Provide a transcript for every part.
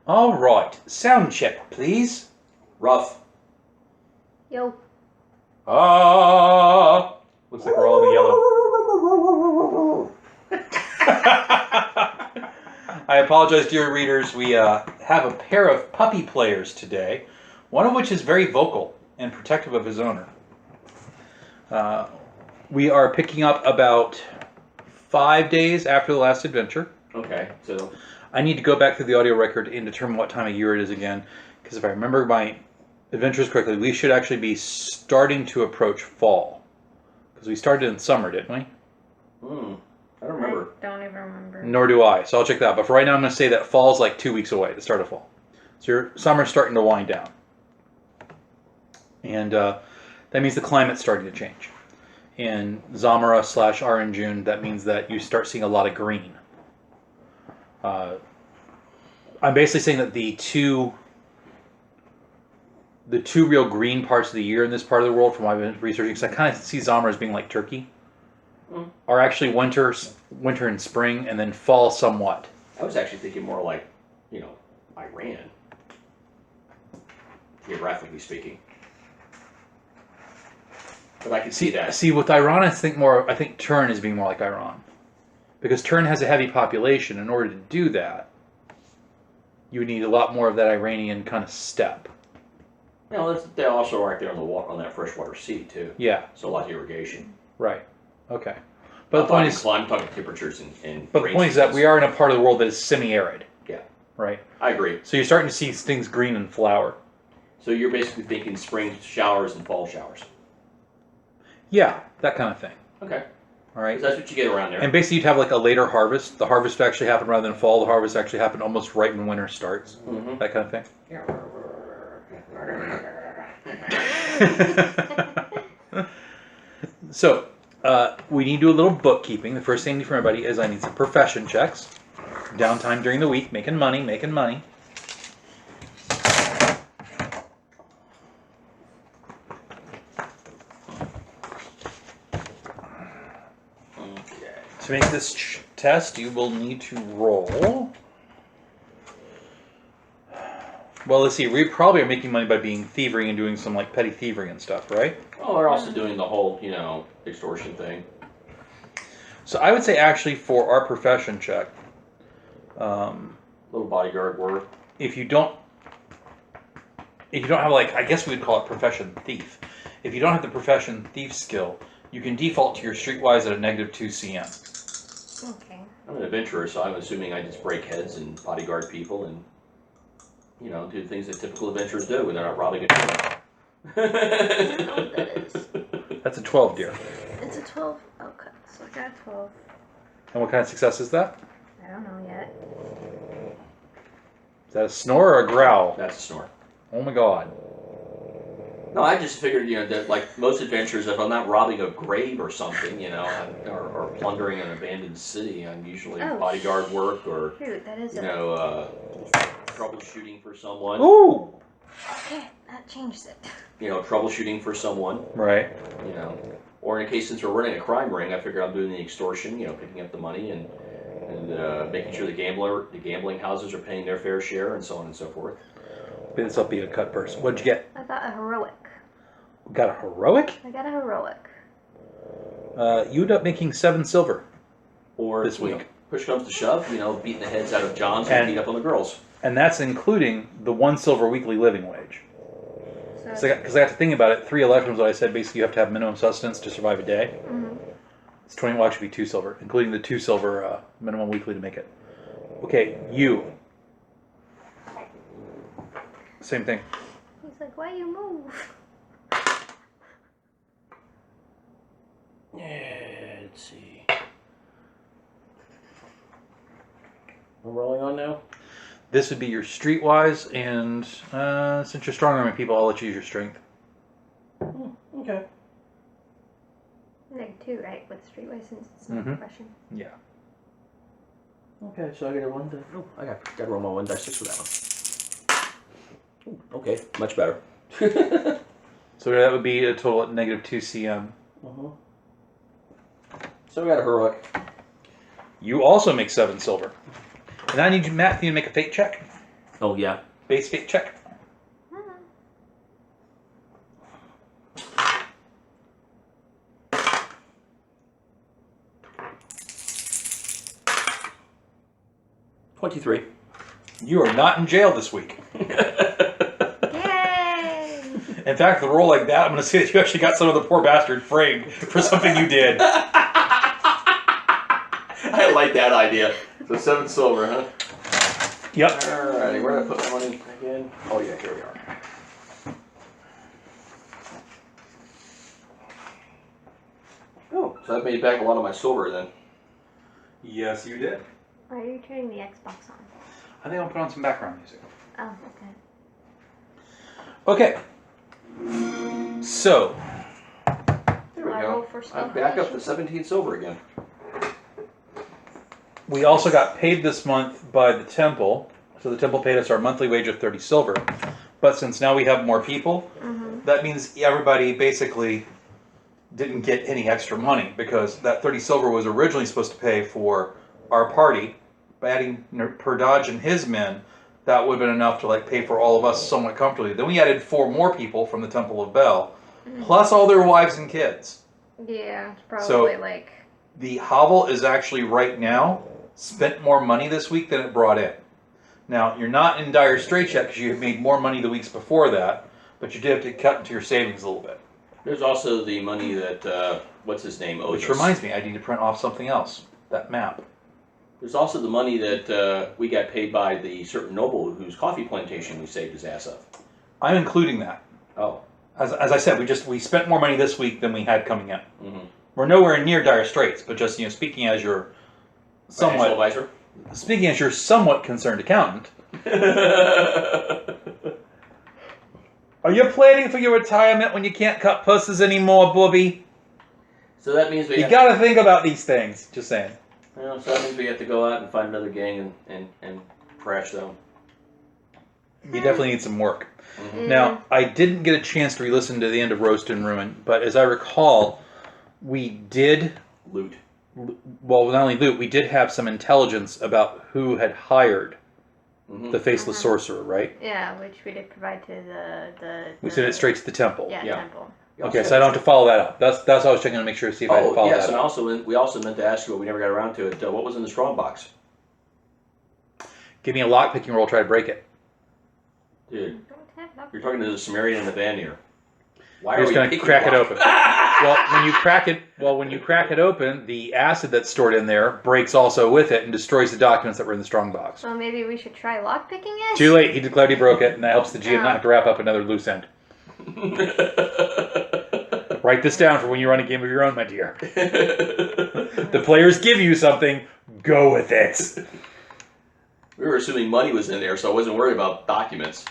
All right, sound check, please. Rough. Yo. Ah, looks like we're all in yellow. I apologize, dear readers. We have a pair of puppy players today, one of which is very vocal and protective of his owner. We are picking up about 5 days after the last adventure. Okay, so I need to go back through the audio record and determine what time of year it is again, because if I remember my adventures correctly, we should actually be starting to approach fall, because we started in summer, didn't we? I don't remember. I don't even remember. Nor do I, so I'll check that out. But for right now, I'm going to say that fall's like 2 weeks away, the start of fall. So your summer's starting to wind down. And that means the climate's starting to change. In Zamara / Aranjun, that means that you start seeing a lot of green. I'm basically saying that the two real green parts of the year in this part of the world, from what I've been researching, because I kind of see Zamara as being like Turkey, are actually winter and spring, and then fall somewhat. I was actually thinking more like, Iran, geographically speaking. But I can see that. See, with Iran, I think Turin is being more like Iran, because Turin has a heavy population. In order to do that, you would need a lot more of that Iranian kind of steppe. They also are right there on that freshwater sea too. Yeah. So a lot of irrigation. Right. Okay. But the point is, I'm talking temperatures and. But the point is that we are in a part of the world that is semi-arid. Yeah. Right. I agree. So you're starting to see things green and flower. So you're basically thinking spring showers and fall showers. Yeah, that kind of thing. Okay. All right. That's what you get around there. And basically, you'd have like a later harvest. The harvest would actually happen rather than fall. The harvest actually happen almost right when winter starts. Mm-hmm. That kind of thing. So, we need to do a little bookkeeping. The first thing I need from everybody is I need some profession checks. Downtime during the week, making money. To make this test, you will need to roll. Well, let's see. We probably are making money by being thievery and doing some like petty thievery and stuff, right? Well, they're also doing the whole, extortion thing. So I would say actually for our profession check, Little bodyguard work. if you don't have like, I guess we would call it profession thief. If you don't have the profession thief skill, you can default to your streetwise at a -2 CM. Okay. I'm an adventurer, so I'm assuming I just break heads and bodyguard people and, do the things that typical adventurers do when they're not robbing a train. I don't know what that is. That's a 12, dear. It's a 12. Okay, so I got a 12. And what kind of success is that? I don't know yet. Is that a snore or a growl? That's a snore. Oh my god. No, I just figured, that like most adventurers, if I'm not robbing a grave or something, or plundering an abandoned city, I'm usually bodyguard work or, Shoot, that is troubleshooting for someone. Ooh! Okay, that changes it. Troubleshooting for someone. Right. Or in a case since we're running a crime ring, I figure I'm doing the extortion, picking up the money and making sure the gambling houses are paying their fair share and so on and so forth. This will be a cut person. What'd you get? I got a heroic. Got a heroic? I got a heroic. You end up making 7 silver. Or this week. Push comes to shove, beating the heads out of Johns and beating up on the girls. And that's including the 1 silver weekly living wage. Because I got to think about it, 3 electrons, what I said, basically you have to have minimum sustenance to survive a day. Mm-hmm. It's 20, well, actually be 2 silver, including the 2 silver minimum weekly to make it. Okay, you. Same thing. He's like, why you move? Yeah, let's see. I'm rolling on now? This would be your streetwise, and since you're strong arming people, I'll let you use your strength. Okay. -2, right? With streetwise since it's not profession. Yeah. Okay, so I got a 1 die. Oh, I got to roll my 1 die 6 for that one. Ooh, okay, much better. So that would be a total at -2 CM. So we got a heroic. You also make 7 silver. And I need you, Matt, you to make a fate check. Oh, yeah. Base fee, check. 23. You are not in jail this week. Yay! In fact, the roll like that, I'm going to say that you actually got some of the poor bastard framed for something you did. I like that idea. So 7 silver, huh? Yep. Alrighty, where did I put my money again? Oh yeah, here we are. Oh, so that made back a lot of my silver then. Yes, you did. Why are you turning the Xbox on? I think I'll put on some background music. Oh, okay. Okay. So, There we Do I roll go. for I'm back up to stealth? 17 silver again. we also got paid this month by the temple. So the temple paid us our monthly wage of 30 silver. But since now we have more people, that means everybody basically didn't get any extra money because that 30 silver was originally supposed to pay for our party. By adding Per Dodge and his men, that would have been enough to like pay for all of us somewhat comfortably. Then we added 4 more people from the Temple of Bel, plus all their wives and kids. Yeah, it's probably So- like... The hovel is actually right now spent more money this week than it brought in. Now, you're not in dire straits yet because you have made more money the weeks before that, but you did have to cut into your savings a little bit. There's also the money that, what's his name, owes Which us. reminds me, I need to print off something else. That map. There's also the money that we got paid by the certain noble whose coffee plantation we saved his ass of. I'm including that. Oh. As I said, we spent more money this week than we had coming in. Mm-hmm. We're nowhere near dire straits, but just speaking as your Financial somewhat advisor? concerned accountant. Are you planning for your retirement when you can't cut pusses anymore, Bobby? So that means we You have gotta think about these things. Just saying. so that means we have to go out and find another gang and crash them. You definitely need some work. Mm-hmm. Now, I didn't get a chance to re-listen to the end of Roast and Ruin, but as I recall, we did, Loot. well, not only loot, we did have some intelligence about who had hired Mm-hmm. the Faceless Sorcerer, right? Yeah, which we did provide to the We sent it straight to the temple. Yeah, Yeah. temple. Okay, so I don't have to follow that up. That's what I was checking to make sure to see if I had to Oh, follow yes, that and up. also we also meant to ask you, but we never got around to it. What was in the strong box? Give me a lockpicking roll, try to break it. Dude, you're talking to the Sumerian and the Vanir. Why You're are just we gonna picking crack it lock? open. When you crack it open, the acid that's stored in there breaks also with it and destroys the documents that were in the strong box. So maybe we should try lockpicking it? Too late. He declared he broke it, and that helps the GM not have to wrap up another loose end. Write this down for when you run a game of your own, my dear. The players give you something, go with it. We were assuming money was in there, so I wasn't worried about documents.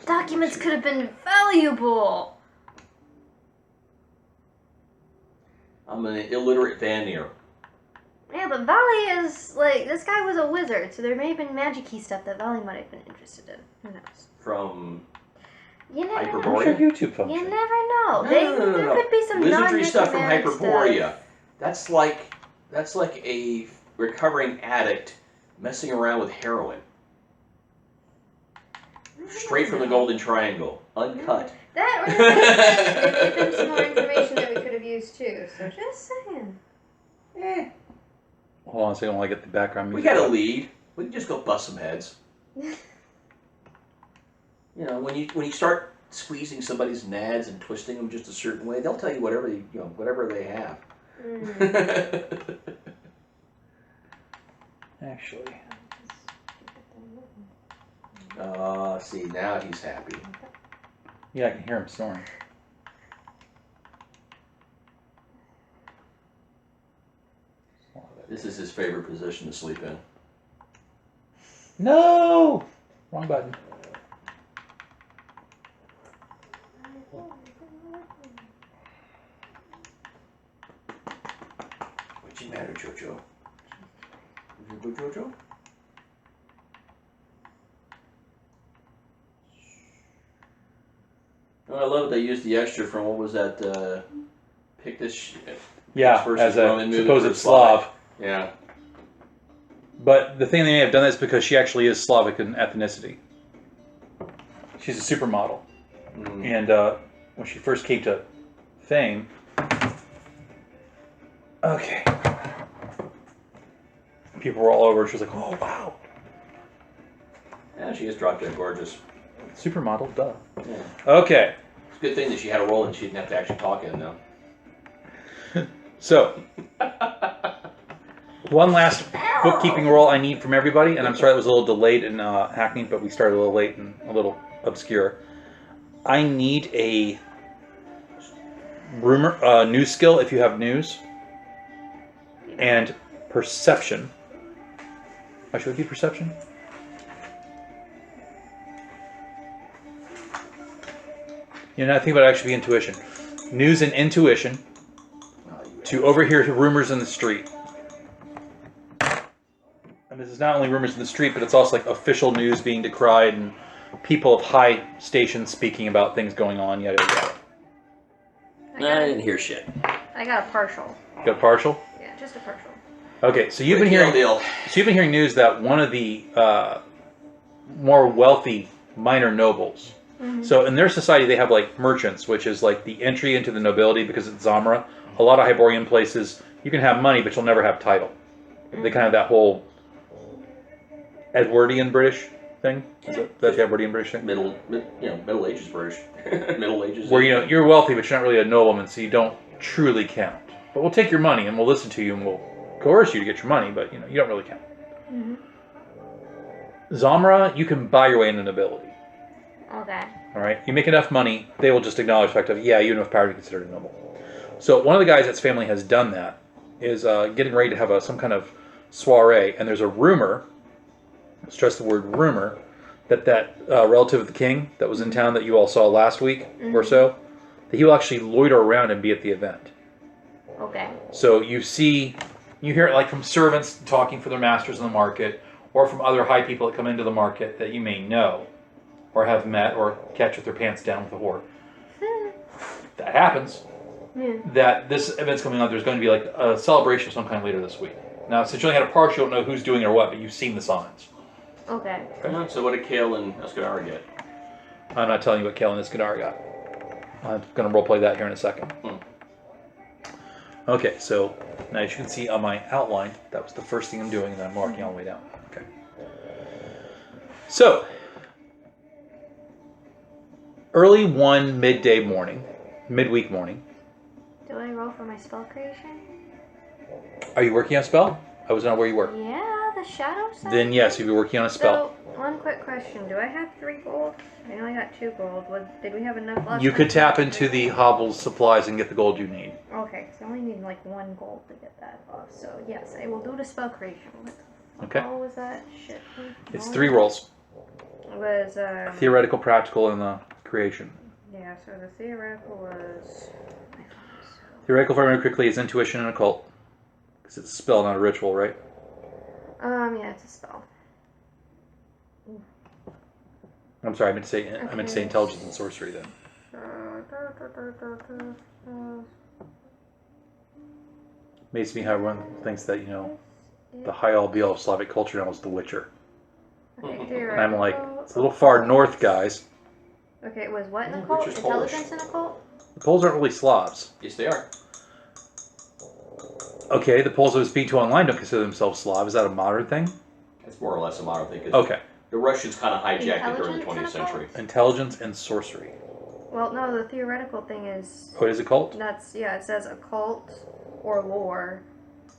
Documents could have been valuable. I'm an illiterate Vanir. Yeah, but Valley is, like, this guy was a wizard, so there may have been magic-y stuff that Valley might have been interested in. Who knows? From You never know. Hyperborea? What's your YouTube You function? never know. No, There could be some wizardry stuff from non-necromantic Hyperborea. That's like a recovering addict messing around with heroin. Straight from the Golden Triangle, uncut. That, or there could have been some more information that we could have used too, so just saying. Hold on a second while I get the background We music. got a lead. We can just go bust some heads. You know, when you start squeezing somebody's nads and twisting them just a certain way, they'll tell you whatever they have. Actually. See, now he's happy. Yeah, I can hear him snoring. This is his favorite position to sleep in. No! Wrong button. What's the matter, Jojo? Is it good, Jojo? Oh, I love that they used the extra from what was that? Pictish. Yeah, versus as a Roman movie supposed for Slav. Yeah. But the thing they may have done that is because she actually is Slavic in ethnicity. She's a supermodel. And when she first came to fame... Okay. People were all over her. She was like, oh, wow. Yeah, she is drop dead gorgeous. Supermodel, duh. Yeah. Okay. It's a good thing that she had a role and she didn't have to actually talk in, though. So, one last bookkeeping role I need from everybody, and I'm sorry it was a little delayed in Hackney, but we started a little late and a little obscure. I need a rumor news skill if you have news, and perception. Should it be perception? You know, I think about it actually be intuition. News and intuition to overhear rumors in the street. And this is not only rumors in the street, but it's also like official news being decried and people of high stations speaking about things going on, yada yada. I didn't hear shit. I got a partial. You got a partial? Yeah, just a partial. Okay, so you've been hearing news that one of the more wealthy minor nobles. Mm-hmm. So in their society, they have like merchants, which is like the entry into the nobility because it's Zamra. A lot of Hyborian places, you can have money, but you'll never have title. Mm-hmm. They kind of have that whole Edwardian British thing. Is that the Edwardian British thing? Middle Ages British. Middle Ages. Where you're wealthy, but you're not really a nobleman, so you don't truly count. But we'll take your money and we'll listen to you and we'll coerce you to get your money, but you don't really count. Mm-hmm. Zamra, you can buy your way into nobility. Okay. All right. You make enough money, they will just acknowledge the fact of, yeah, you have enough power to be considered a noble. So one of the guys that's family has done that is getting ready to have some kind of soiree, and there's a rumor, stress the word rumor, that relative of the king that was in town that you all saw last week or so, that he will actually loiter around and be at the event. Okay. So you hear it like from servants talking for their masters in the market, or from other high people that come into the market that you may know, or have met, or catch with their pants down with a whore. That happens. Yeah. That this event's coming on, there's going to be like a celebration of some kind later this week. Now, since you only had a partial, you don't know who's doing it or what, but you've seen the signs. Okay. So what did Kale and Escadara get? I'm not telling you what Kale and Escadara got. I'm going to roleplay that here in a second. Okay, so now as you can see on my outline, that was the first thing I'm doing, and then I'm marking all the way down. Okay. So, early midweek morning. Do I roll for my spell creation? Are you working on a spell? I was not where you were. Yeah, the shadow side. Then yes, you'll be working on a spell. So, one quick question. Do I have 3 gold? I know I got 2 gold. Did we have enough last You time? could tap into the Hobble's supplies and get the gold you need. Okay, so I only need like 1 gold to get that off. So yes, I will do the spell creation. Okay. What was that? Shit. It's 3 rolls. It was theoretical, practical, and the creation. Yeah, so the theoretical was... Theoretical, if I remember quickly, is intuition and occult. Because it's a spell, not a ritual, right? Yeah, it's a spell. I'm sorry, I meant to say intelligence and sorcery then. Amazes me how everyone thinks that, the high-all be-all of Slavic culture now is The Witcher. Okay, and I'm like, it's a little far north, guys. Okay, it was what in occult? Intelligence and occult? The Poles aren't really Slavs. Yes, they are. Okay, the Poles I was speaking to online don't consider themselves Slav. Is that a modern thing? It's more or less a modern thing. Okay. The Russians kind of hijacked it during the 20th century. Intelligence and sorcery. Well, no, the theoretical thing is... Oh, it is occult? It says occult or lore.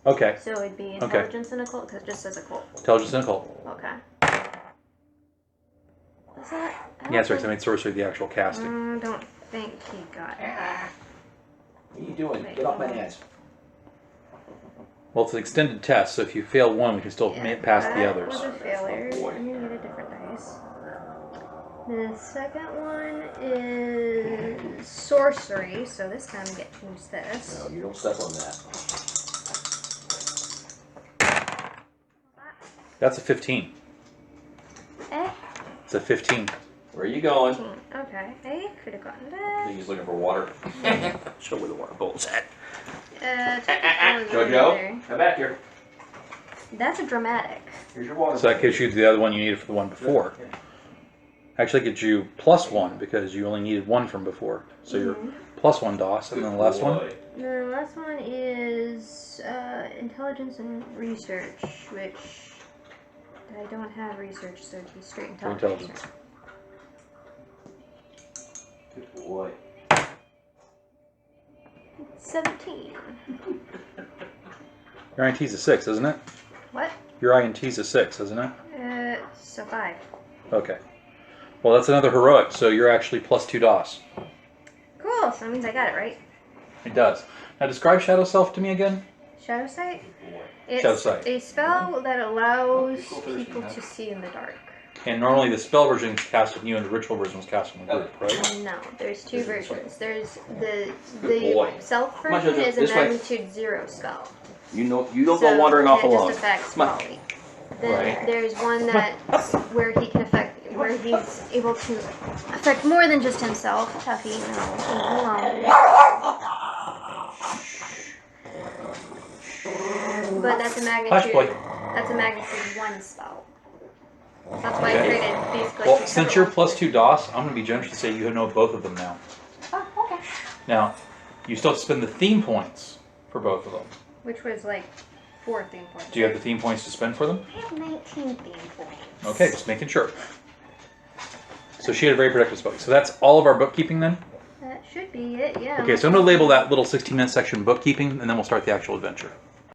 Okay. So it'd be intelligence and occult, because it just says occult. Intelligence and occult. Okay. Is that... Yeah, sorry, I made sorcery the actual casting. I don't think he got it. What are you doing? Get off my hands. Well, it's an extended test, so if you fail one, we can still pass the others. That was a failure. I'm going to get a different dice. The second one is sorcery, so this time I get to use this. No, you don't step on that. That's a 15. It's a 15. Where are you going? Okay, I could have gotten that. He's looking for water. Show where the water bowl's at. Jojo, come back here. That's a dramatic. Here's your water. So that gives you the other one you needed for the one before. Actually, it gives you +1 because you only needed 1 from before. So you're +1 DOS, and then the last one. The last one is intelligence and research, which I don't have research, so it'd be straight intelligence. 17. Your INT's a 6, isn't it? What? Your INT's a 6, isn't it? So 5. Okay. Well, that's another heroic, so you're actually +2 DOS. Cool, so that means I got it right. It does. Now describe Shadow Self to me again. Shadow Sight? Shadow It's Sight. a spell that allows people to see in the dark. And normally the spell version is cast on you and the ritual version was cast on the group, right? No, there's 2 versions. There's the boy. self Come on, version Jojo, is a this way. magnitude 0 spell. You don't go wandering off it alone. just affects Come on. Polly. Then Right. there's one that's where he can affect, where he's able to affect more than just himself. Tuffy, no, leave him alone. But that's a Hush, boy. magnitude. That's a magnitude 1 spell. So that's why I Okay. created basically. Well, 6 since you're other ones. +2 DOS, I'm going to be generous to say you know both of them now. Oh, okay. Now, you still have to spend the theme points for both of them. Which was like 4 theme points. Do you have the theme points to spend for them? I have 19 theme points. Okay, just making sure. So she had a very productive spell. So that's all of our bookkeeping then? That should be it, yeah. Okay, so I'm going to label that little 16-minute section bookkeeping, and then we'll start the actual adventure.